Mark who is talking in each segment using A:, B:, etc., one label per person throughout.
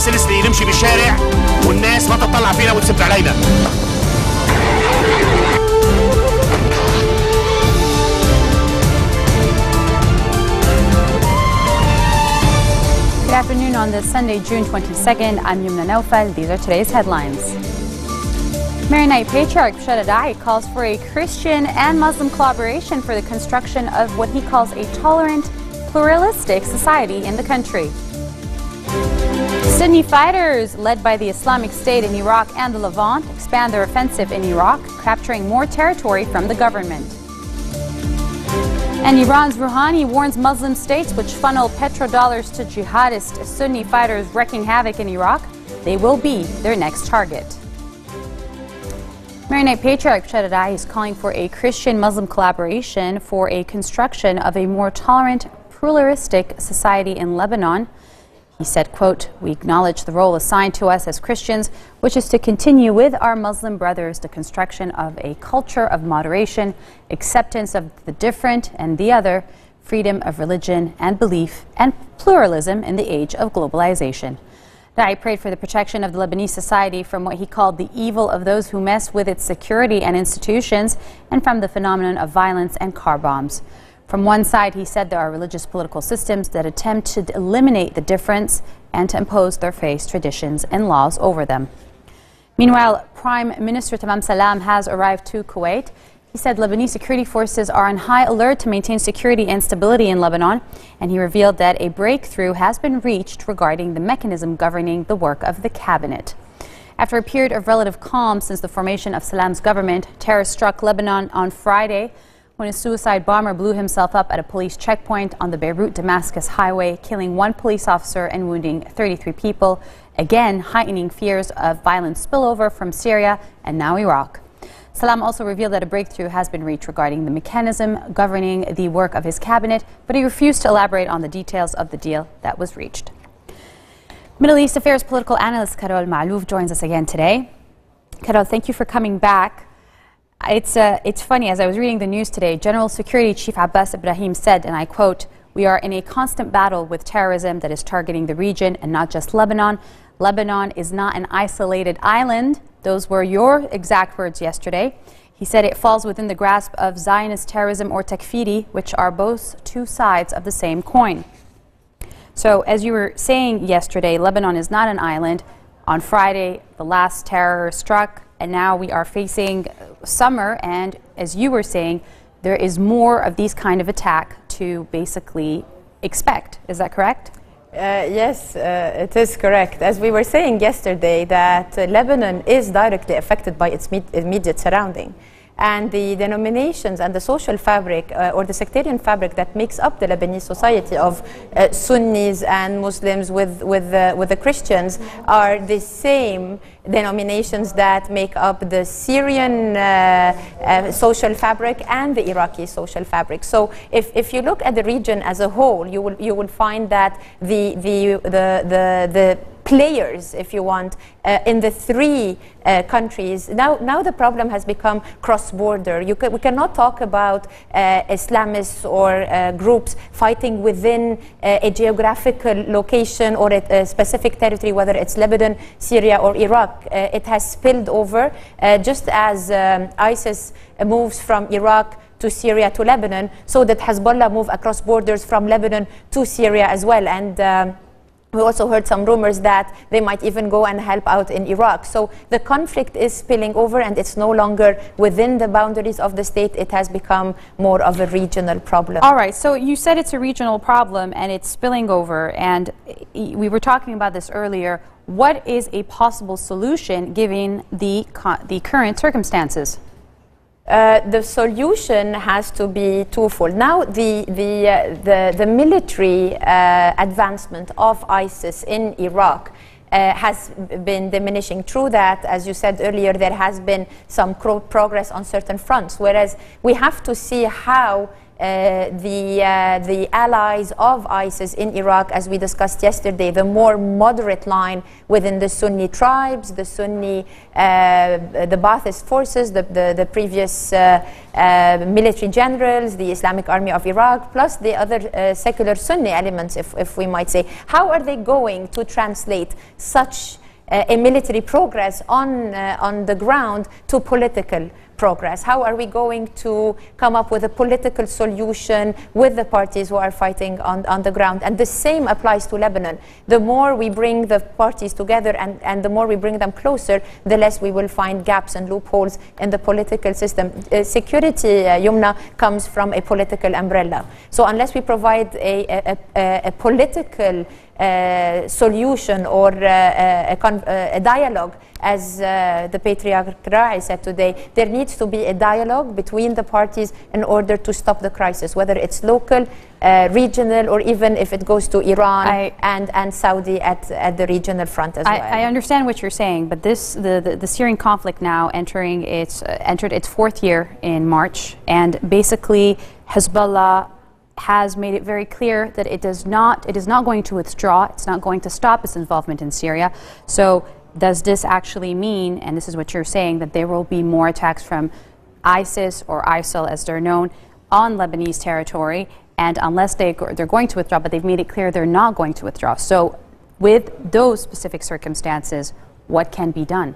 A: سلسلي نمشي بالشارع والناس ما تطلع فينا وتسب علينا.
B: Good afternoon on this Sunday, June 22nd. I'm Youmna Naufal. These are today's headlines. Maronite Patriarch Shaddai calls for a Christian and Muslim collaboration for the construction of what he calls a tolerant, pluralistic society in the country. Sunni fighters, led by the Islamic State in Iraq and the Levant, expand their offensive in Iraq, capturing more territory from the government. And Iran's Rouhani warns Muslim states which funnel petrodollars to jihadist Sunni fighters wreaking havoc in Iraq, they will be their next target. Maronite Patriarch Shaddai is calling for a Christian-Muslim collaboration for a construction of a more tolerant, pluralistic society in Lebanon. He said, quote, "We acknowledge the role assigned to us as Christians, which is to continue with our Muslim brothers the construction of a culture of moderation, acceptance of the different and the other, freedom of religion and belief, and pluralism in the age of globalization." Dai prayed for the protection of the Lebanese society from what he called the evil of those who mess with its security and institutions, and from the phenomenon of violence and car bombs. From one side, he said there are religious political systems that attempt to eliminate the difference and to impose their faith, traditions, and laws over them. Meanwhile, Prime Minister Tamam Salam has arrived to Kuwait. He said Lebanese security forces are on high alert to maintain security and stability in Lebanon, and he revealed that a breakthrough has been reached regarding the mechanism governing the work of the cabinet. After a period of relative calm since the formation of Salam's government, terror struck Lebanon on Friday when a suicide bomber blew himself up at a police checkpoint on the Beirut-Damascus highway, killing one police officer and wounding 33 people, again heightening fears of violent spillover from Syria and now Iraq. Salam also revealed that a breakthrough has been reached regarding the mechanism governing the work of his cabinet, but he refused to elaborate on the details of the deal that was reached. Middle East Affairs political analyst Carol Malouf joins us again today. Carol, thank you for coming back. It's funny, as I was reading the news today, General Security Chief Abbas Ibrahim said, and I quote, "We are in a constant battle with terrorism that is targeting the region and not just Lebanon. Lebanon is not an isolated island." Those were your exact words yesterday. He said it falls within the grasp of Zionist terrorism or takfiri, which are both two sides of the same coin. So, as you were saying yesterday, Lebanon is not an island. On Friday, the last terror struck, and now we are facing summer, and as you were saying, there is more of these kind of attack to basically expect. Is that correct?
C: Yes, it is correct. As we were saying yesterday, that Lebanon is directly affected by its immediate surrounding. And the denominations and the social fabric or the sectarian fabric that makes up the Lebanese society of Sunnis and Muslims with the Christians are the same denominations that make up the Syrian social fabric and the Iraqi social fabric. So if you look at the region as a whole, you will find that the players, if you want, in the three countries. Now the problem has become cross-border. We cannot talk about Islamists or groups fighting within a geographical location or a specific territory, whether it's Lebanon, Syria, or Iraq. It has spilled over, just as ISIS moves from Iraq to Syria to Lebanon, so that Hezbollah move across borders from Lebanon to Syria as well. And we also heard some rumors that they might even go and help out in Iraq. So the conflict is spilling over, and it's no longer within the boundaries of the state. It has become more of a regional problem.
B: All right, so you said it's a regional problem and it's spilling over, and we were talking about this earlier. What is a possible solution given the current circumstances?
C: The solution has to be twofold. Now, the military advancement of ISIS in Iraq has been diminishing. True that, as you said earlier, there has been some progress on certain fronts, whereas we have to see how the allies of ISIS in Iraq, as we discussed yesterday, the more moderate line within the Sunni tribes, the Sunni, the Ba'athist forces, the previous military generals, the Islamic Army of Iraq, plus the other secular Sunni elements, if we might say. How are they going to translate such a military progress on the ground to political progress? How are we going to come up with a political solution with the parties who are fighting on the ground? And the same applies to Lebanon. The more we bring the parties together and the more we bring them closer, the less we will find gaps and loopholes in the political system. Security, Youmna, comes from a political umbrella. So unless we provide a political solution or a dialogue, as the Patriarch Ra'i said today, there needs to be a dialogue between the parties in order to stop the crisis, whether it's local, regional, or even if it goes to Iran and Saudi at the regional front as well.
B: I understand what you're saying, but the Syrian conflict now entered its fourth year in March, and basically Hezbollah has made it very clear that it is not going to withdraw. It's not going to stop its involvement in Syria. So does this actually mean, and this is what you're saying, that there will be more attacks from ISIS or ISIL as they're known on Lebanese territory, and unless they're going to withdraw, but they've made it clear they're not going to withdraw. So with those specific circumstances, what can be done?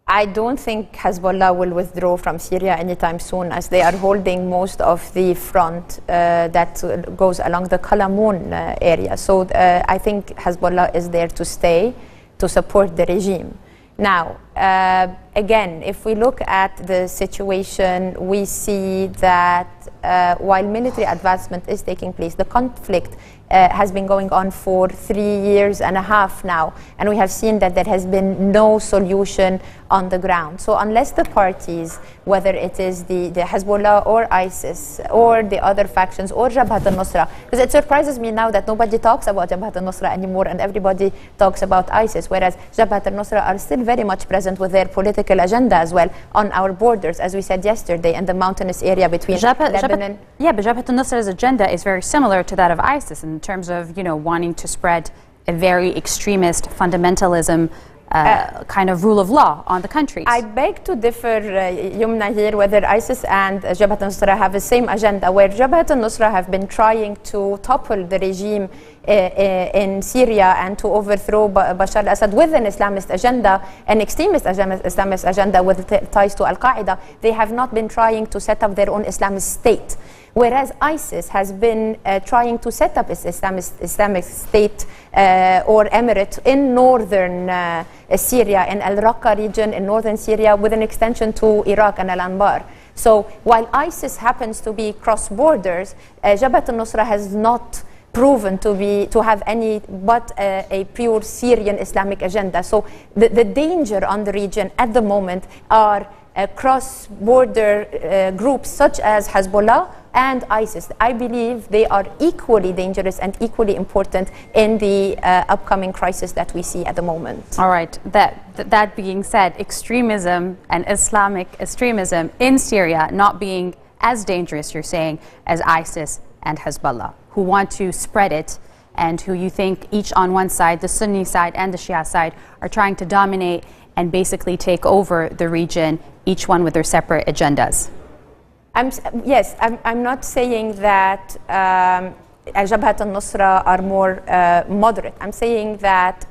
C: I don't think Hezbollah will withdraw from Syria anytime soon, as they are holding most of the front that goes along the Kalamoun area. So I think Hezbollah is there to stay, to support the regime. Now, again, if we look at the situation, we see that while military advancement is taking place, the conflict has been going on for 3.5 years now, and we have seen that there has been no solution on the ground. So unless the parties, whether it is the Hezbollah or ISIS or the other factions or Jabhat al-Nusra, because it surprises me now that nobody talks about Jabhat al-Nusra anymore and everybody talks about ISIS, whereas Jabhat al-Nusra are still very much present with their political agenda as well on our borders, as we said yesterday, in the mountainous area between Lebanon.
B: But Jabhat al-Nusra's agenda is very similar to that of ISIS in terms of, wanting to spread a very extremist fundamentalism kind of rule of law on the countries.
C: I beg to differ, Youmna, here, whether ISIS and Jabhat al-Nusra have the same agenda, where Jabhat al-Nusra have been trying to topple the regime in Syria and to overthrow Bashar al-Assad with an Islamist agenda, an extremist Islamist agenda with ties to Al-Qaeda. They have not been trying to set up their own Islamist state. Whereas ISIS has been trying to set up its Islamic state or emirate in northern Syria, in Al-Raqqa region in northern Syria, with an extension to Iraq and Al-Anbar. So while ISIS happens to be cross borders, Jabhat al-Nusra has not proven to have any but a pure Syrian Islamic agenda. So the danger on the region at the moment are cross-border groups such as Hezbollah and ISIS. I believe they are equally dangerous and equally important in the upcoming crisis that we see at the moment.
B: All right. That being said, extremism and Islamic extremism in Syria not being as dangerous, you're saying, as ISIS and Hezbollah, who want to spread it and who you think each on one side, the Sunni side and the Shia side, are trying to dominate and basically take over the region, each one with their separate agendas.
C: Yes, I'm not saying that Jabhat al-Nusra are more moderate. I'm saying that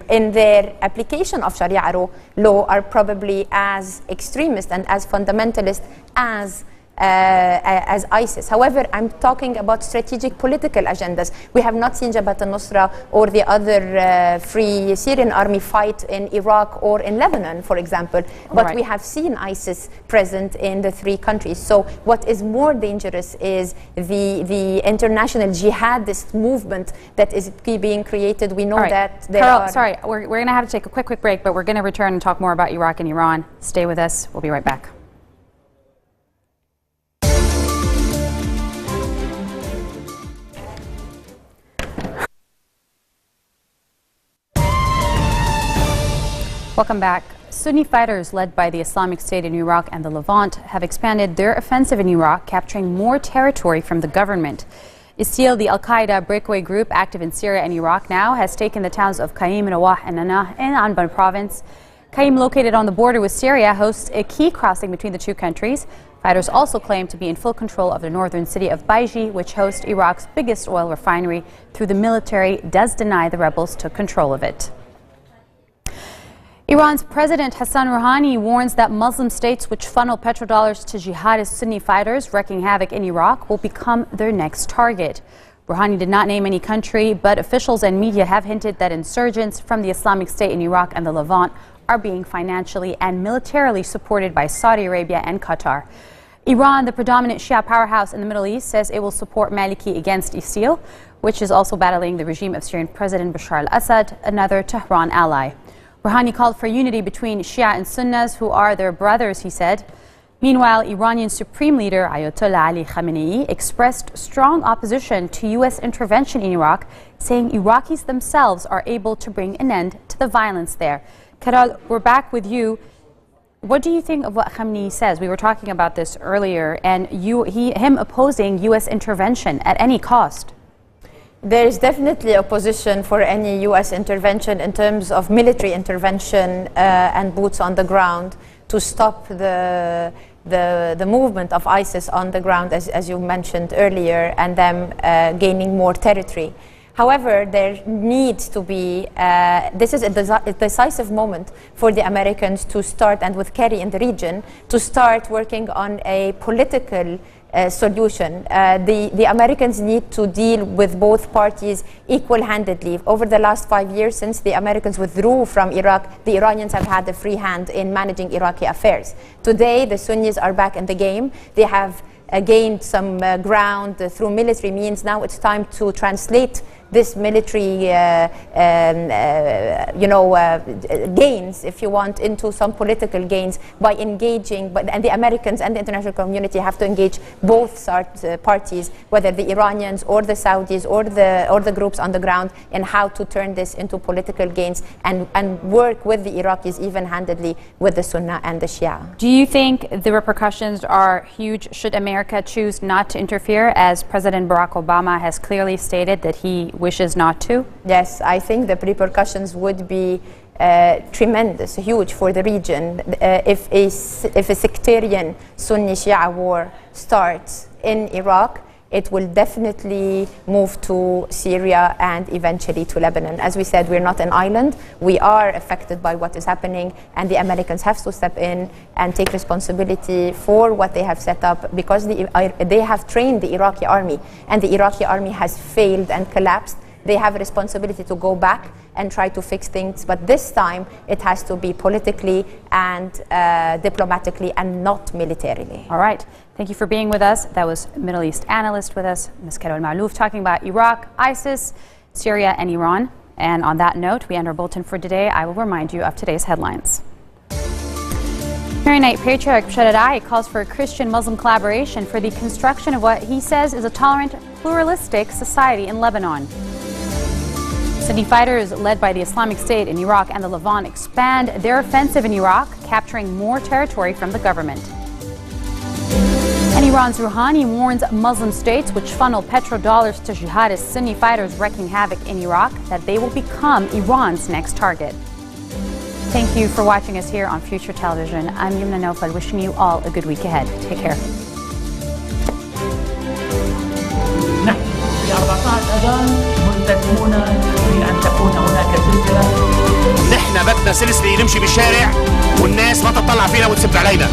C: in their application of Sharia law are probably as extremist and as fundamentalist as ISIS. However, I'm talking about strategic political agendas. We have not seen Jabhat al-Nusra or the other Free Syrian Army fight in Iraq or in Lebanon, for example, but we have seen ISIS present in the three countries. So what is more dangerous is the international jihadist movement that is being created. We know that there
B: Carol,
C: are...
B: sorry, we're going to have to take a quick break, but we're going to return and talk more about Iraq and Iran. Stay with us. We'll be right back. Welcome back. Sunni fighters led by the Islamic State in Iraq and the Levant have expanded their offensive in Iraq, capturing more territory from the government. ISIL, the al-Qaeda breakaway group active in Syria and Iraq now, has taken the towns of Qaim, Nawah and Nanah in Anbar province. Qaim, located on the border with Syria, hosts a key crossing between the two countries. Fighters also claim to be in full control of the northern city of Baiji, which hosts Iraq's biggest oil refinery. Through the military does deny the rebels took control of it. Iran's President Hassan Rouhani warns that Muslim states which funnel petrodollars to jihadist Sunni fighters wreaking havoc in Iraq will become their next target. Rouhani did not name any country, but officials and media have hinted that insurgents from the Islamic State in Iraq and the Levant are being financially and militarily supported by Saudi Arabia and Qatar. Iran, the predominant Shia powerhouse in the Middle East, says it will support Maliki against ISIL, which is also battling the regime of Syrian President Bashar al-Assad, another Tehran ally. Rouhani called for unity between Shia and Sunnis, who are their brothers, he said. Meanwhile, Iranian Supreme Leader Ayatollah Ali Khamenei expressed strong opposition to U.S. intervention in Iraq, saying Iraqis themselves are able to bring an end to the violence there. Carol, we're back with you. What do you think of what Khamenei says? We were talking about this earlier, and him opposing U.S. intervention at any cost.
C: There is definitely opposition for any U.S. intervention in terms of military intervention and boots on the ground to stop the movement of ISIS on the ground, as you mentioned earlier, and them gaining more territory. However, there needs to be, this is a decisive moment for the Americans to start, and with Kerry in the region, to start working on a political solution. The Americans need to deal with both parties equal-handedly. Over the last 5 years, since the Americans withdrew from Iraq, the Iranians have had a free hand in managing Iraqi affairs. Today, the Sunnis are back in the game. They have gained some ground through military means. Now it's time to translate this military gains, if you want, into some political gains by engaging, and the Americans and the international community have to engage both parties, whether the Iranians or the Saudis or the groups on the ground, in how to turn this into political gains and work with the Iraqis even-handedly with the Sunnah and the Shia.
B: Do you think the repercussions are huge should America choose not to interfere, as President Barack Obama has clearly stated that he wishes not to?
C: Yes, I think the repercussions would be tremendous, huge for the region. If a sectarian Sunni-Shia war starts in Iraq, it will definitely move to Syria and eventually to Lebanon. As we said, we're not an island. We are affected by what is happening, and the Americans have to step in and take responsibility for what they have set up, because they have trained the Iraqi army, and the Iraqi army has failed and collapsed. They have a responsibility to go back and try to fix things, but this time it has to be politically and diplomatically and not militarily.
B: All right. Thank you for being with us. That was Middle East analyst with us, Ms. Carol Malouf, talking about Iraq, ISIS, Syria, and Iran. And on that note, we end our bulletin for today. I will remind you of today's headlines. Maronite Patriarch Bashar al-Assad calls for a Christian-Muslim collaboration for the construction of what he says is a tolerant, pluralistic society in Lebanon. Sunni fighters led by the Islamic State in Iraq and the Levant expand their offensive in Iraq, capturing more territory from the government. And Iran's Rouhani warns Muslim states which funnel petrodollars to jihadist Sunni fighters wreaking havoc in Iraq that they will become Iran's next target. Thank you for watching us here on Future Television. I'm Youmna Naufal, wishing you all a good week ahead. Take care.
A: نحن بدنا سلسلة نمشي بالشارع والناس ما تطلع فينا وتسب علينا.